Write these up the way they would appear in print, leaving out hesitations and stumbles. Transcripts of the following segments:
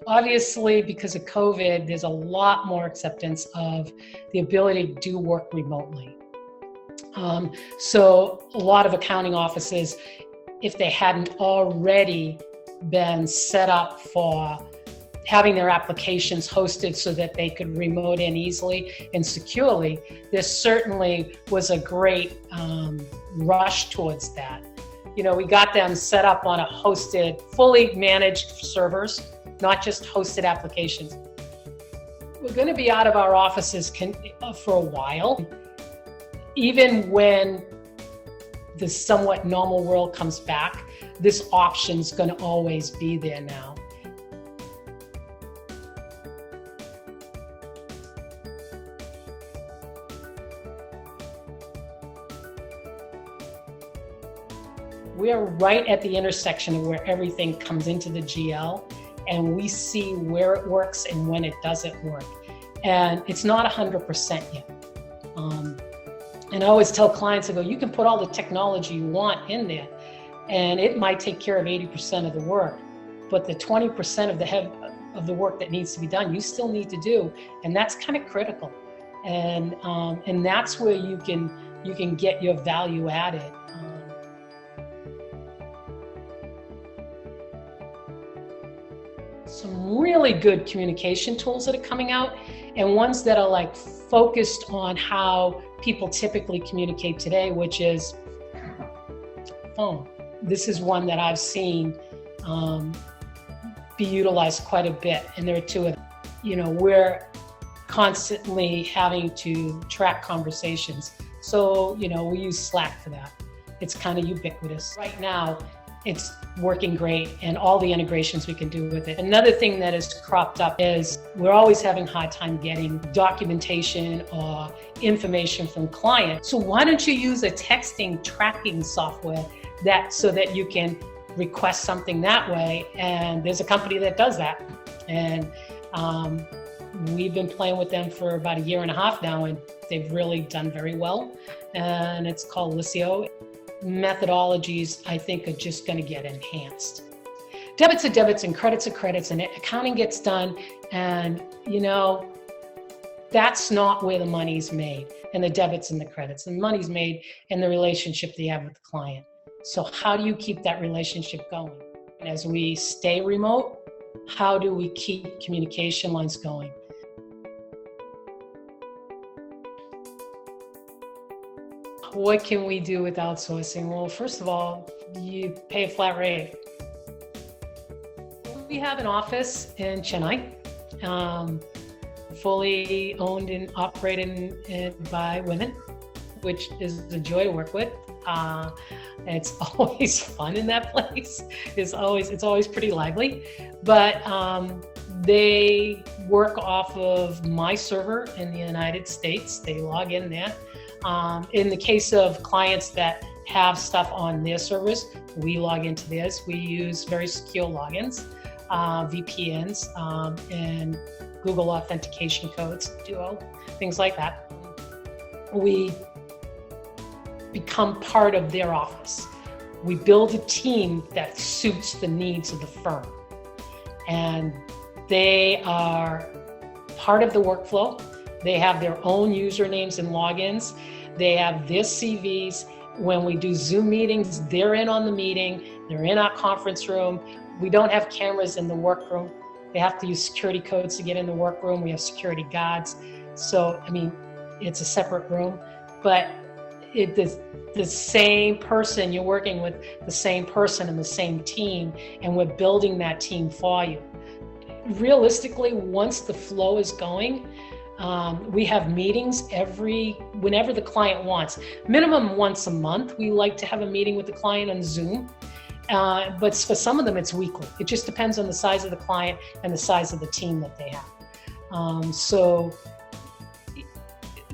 Obviously, because of COVID, there's a lot more acceptance of the ability to do work remotely. So a lot of accounting offices, if they hadn't already been set up for having their applications hosted so that they could remote in easily and securely, there certainly was a great rush towards that. You know, we got them set up on a hosted, fully managed servers, not just hosted applications. We're going to be out of our offices for a while. Even when the somewhat normal world comes back, this option's going to always be there now. We are right at the intersection of where everything comes into the GL, and we see where it works and when it doesn't work. And it's not 100% yet. And I always tell clients, I go, you can put all the technology you want in there, and it might take care of 80% of the work, but the 20% of the work that needs to be done, you still need to do, and that's kind of critical. And that's where you can get your value added. Some really good communication tools that are coming out, and ones that are like focused on how people typically communicate today, which is phone. This is one that I've seen be utilized quite a bit, and there are two of them. You know, we're constantly having to track conversations. So, you know, we use Slack for that. It's kind of ubiquitous. Right now, it's working great, and all the integrations we can do with it. Another thing that has cropped up is we're always having a hard time getting documentation or information from clients. So why don't you use a texting tracking software so that you can request something that way? And there's a company that does that. And we've been playing with them for about 1.5 years now, and they've really done very well. And it's called Lisio. Methodologies, I think, are just going to get enhanced. Debits are debits and credits are credits, and accounting gets done. And, you know, that's not where the money's made, and the debits and the credits. And the money's made in the relationship that you have with the client. So how do you keep that relationship going? And as we stay remote, how do we keep communication lines going? What can we do with outsourcing? Well, first of all, you pay a flat rate. We have an office in Chennai, fully owned and operated by women, which is a joy to work with. It's always fun in that place. It's always pretty lively, but they work off of my server in the United States. They log in there. In the case of clients that have stuff on their servers, we log into theirs. We use very secure logins, VPNs, and Google authentication codes, Duo, things like that. We become part of their office. We build a team that suits the needs of the firm. And they are part of the workflow. They have their own usernames and logins. They have their CVs. When we do Zoom meetings, they're in on the meeting. They're in our conference room. We don't have cameras in the workroom. They have to use security codes to get in the workroom. We have security guards. So, I mean, it's a separate room, but the same person, you're working with the same person and the same team, and we're building that team for you. Realistically, once the flow is going, we have meetings whenever the client wants. Minimum once a month, we like to have a meeting with the client on Zoom. But for some of them, it's weekly. It just depends on the size of the client and the size of the team that they have. So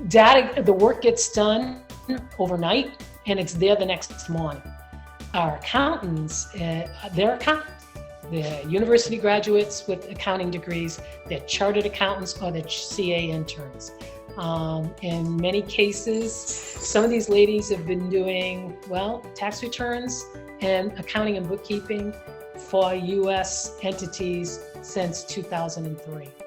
the work gets done overnight, and it's there the next morning. Our accountants, they're accountants. They're university graduates with accounting degrees. They're chartered accountants or they're CA interns. In many cases, some of these ladies have been doing, tax returns and accounting and bookkeeping for U.S. entities since 2003.